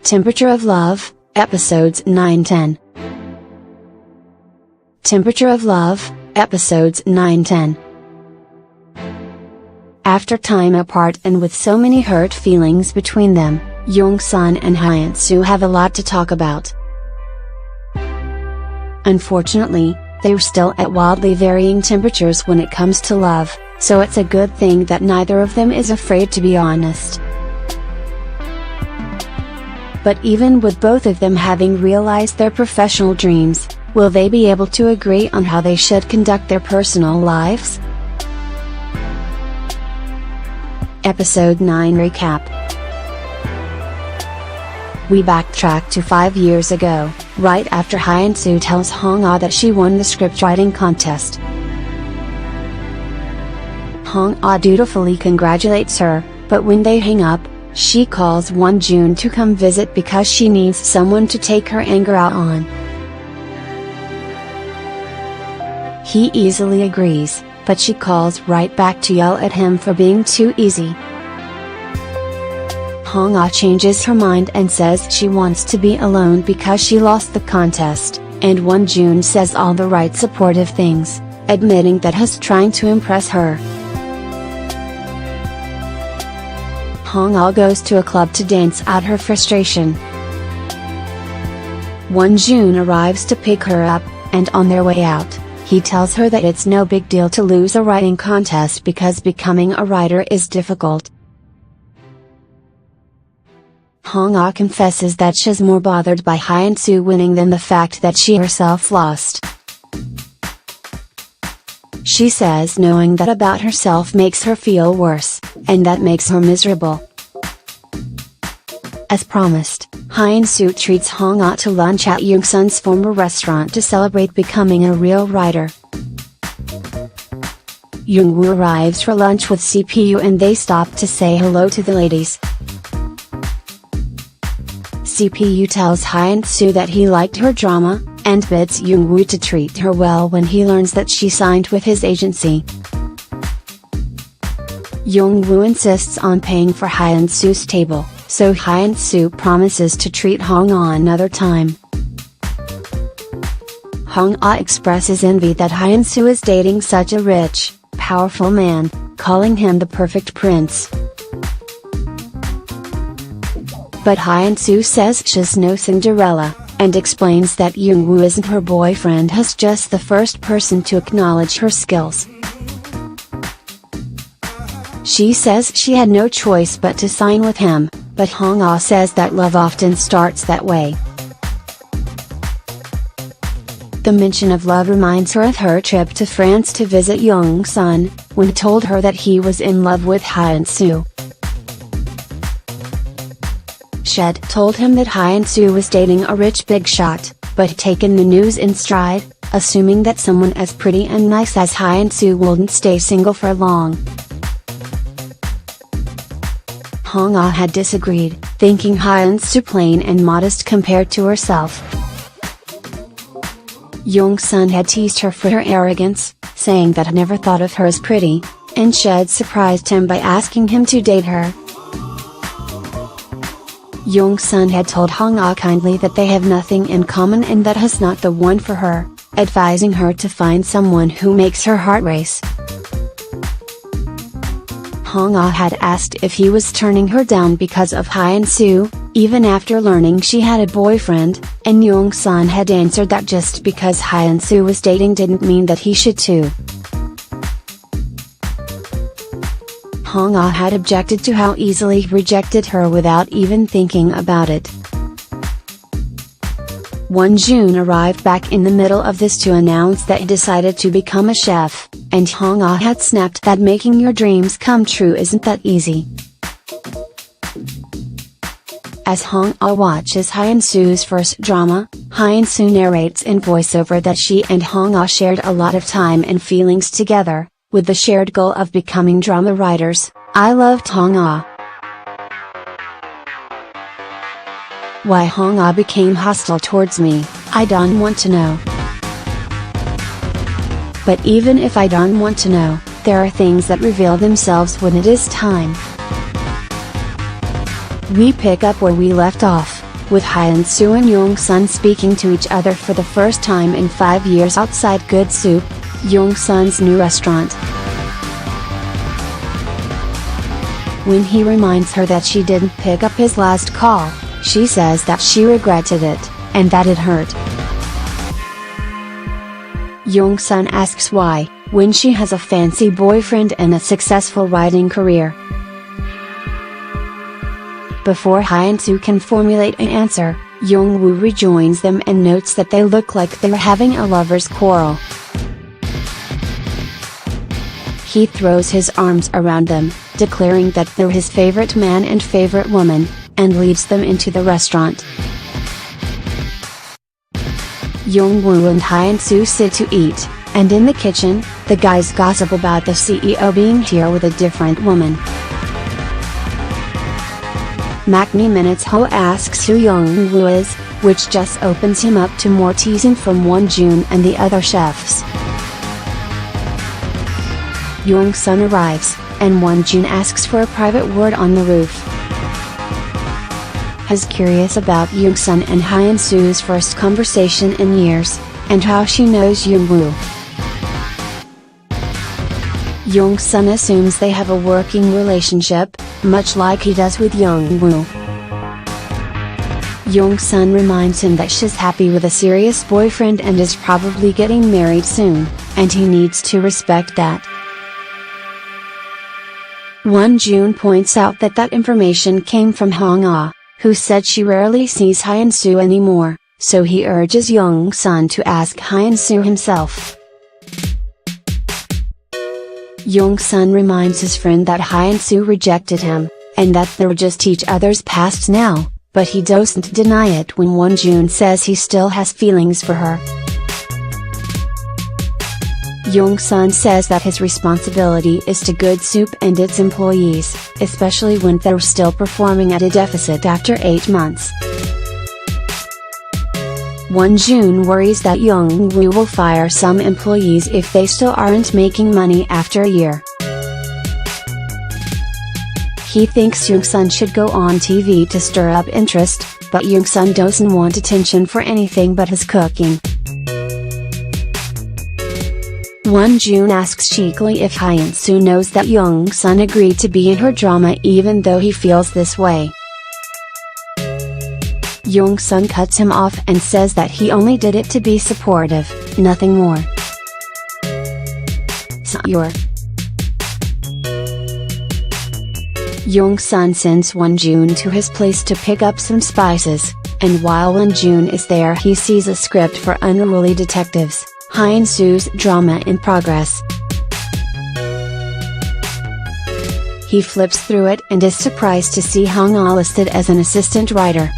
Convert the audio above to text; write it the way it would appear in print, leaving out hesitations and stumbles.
Temperature of Love, Episodes 9-10. Temperature of Love, Episodes 9-10. After time apart and with so many hurt feelings between them, Jung-sun and Hyun-soo have a lot to talk about. Unfortunately, they're still at wildly varying temperatures when it comes to love, so it's a good thing that neither of them is afraid to be honest. But even with both of them having realized their professional dreams, will they be able to agree on how they should conduct their personal lives? Episode 9 Recap. We backtrack to 5 years ago, right after Hyun-soo tells Hong-ah that she won the scriptwriting contest. Hong-ah dutifully congratulates her, but when they hang up, she calls Hyun-jin to come visit because she needs someone to take her anger out on. He easily agrees, but she calls right back to yell at him for being too easy. Hong-ah changes her mind and says she wants to be alone because she lost the contest, and Hyun-jin says all the right supportive things, admitting that he's trying to impress her. Hong-ah goes to a club to dance out her frustration. Hyun-jin arrives to pick her up, and on their way out, he tells her that it's no big deal to lose a writing contest because becoming a writer is difficult. Hong-ah confesses that she's more bothered by Hyun-soo winning than the fact that she herself lost. She says knowing that about herself makes her feel worse, and that makes her miserable. As promised, Hyun-soo treats Hong-ah to lunch at Jung-sun's former restaurant to celebrate becoming a real writer. Jung-woo arrives for lunch with CPU and they stop to say hello to the ladies. CPU tells Hyun-soo that he liked her drama, and bids Jung-woo to treat her well when he learns that she signed with his agency. Jung-woo insists on paying for Hyun-soo's table, so Hyun-soo promises to treat Hong-ah another time. Hong-ah expresses envy that Hyun-soo is dating such a rich, powerful man, calling him the perfect prince. But Hyun-soo says she's no Cinderella, and explains that Jung-woo isn't her boyfriend, he's just the first person to acknowledge her skills. She says she had no choice but to sign with him, but Hong-ah says that love often starts that way. The mention of love reminds her of her trip to France to visit Jung-sun, when he told her that he was in love with Hyun-soo. Shed told him that Hyun-soo was dating a rich big shot, but had taken the news in stride, assuming that someone as pretty and nice as Hyun-soo wouldn't stay single for long. Hong-ah had disagreed, thinking Hyun-soo plain and modest compared to herself. Jung-sun had teased her for her arrogance, saying that he never thought of her as pretty, and Shed surprised him by asking him to date her. Jung-sun had told Hong-ah kindly that they have nothing in common and that he's not the one for her, advising her to find someone who makes her heart race. Hong-ah had asked if he was turning her down because of Hyun-soo, even after learning she had a boyfriend, and Jung-sun had answered that just because Hyun-soo was dating didn't mean that he should too. Hong-ah had objected to how easily he rejected her without even thinking about it. Hyun-jin arrived back in the middle of this to announce that he decided to become a chef, and Hong-ah had snapped that making your dreams come true isn't that easy. As Hong-ah watches Hyun-soo's first drama, Hyun-soo narrates in voiceover that she and Hong-ah shared a lot of time and feelings together, with the shared goal of becoming drama writers. I loved Hong-ah. Why Hong-ah became hostile towards me, I don't want to know. But even if I don't want to know, there are things that reveal themselves when it is time. We pick up where we left off, with Hyun-soo and Jung-sun speaking to each other for the first time in 5 years outside Good Soup, Jung-sun's new restaurant. When he reminds her that she didn't pick up his last call, she says that she regretted it, and that it hurt. Jung-sun asks why, when she has a fancy boyfriend and a successful writing career. Before Hyun-soo can formulate an answer, Jung-woo rejoins them and notes that they look like they're having a lover's quarrel. He throws his arms around them, declaring that they're his favorite man and favorite woman, and leads them into the restaurant. Jung-woo and Hyun-soo sit to eat, and in the kitchen, the guys gossip about the CEO being here with a different woman. Maknae Minutes Ho asks who Jung-woo is, which just opens him up to more teasing from Won-jun and the other chefs. Jung-sun arrives, and Won-jun asks for a private word on the roof. He's curious about Jung-sun and Hyun-soo's first conversation in years, and how she knows Jung-woo. Jung-sun assumes they have a working relationship, much like he does with Jung-woo. Jung-sun reminds him that she's happy with a serious boyfriend and is probably getting married soon, and he needs to respect that. Won-jun points out that information came from Hong-ah, who said she rarely sees Hyun-soo anymore, so he urges Jung-sun to ask Hyun-soo himself. Jung-sun reminds his friend that Hyun-soo rejected him, and that they're just each other's past now, but he doesn't deny it when Won-jun says he still has feelings for her. Jung-sun says that his responsibility is to Good Soup and its employees, especially when they're still performing at a deficit after 8 months. Won-jun worries that Jung-woo will fire some employees if they still aren't making money after a year. He thinks Jung-sun should go on TV to stir up interest, but Jung-sun doesn't want attention for anything but his cooking. Won-jun asks cheekily if Hyun-soo knows that Jung-sun agreed to be in her drama even though he feels this way. Jung-sun cuts him off and says that he only did it to be supportive, nothing more. Jung-sun sends Won-jun to his place to pick up some spices, and while Won-jun is there he sees a script for Unruly Detectives, Hyun-soo's drama in progress. He flips through it and is surprised to see Hong-ah listed as an assistant writer.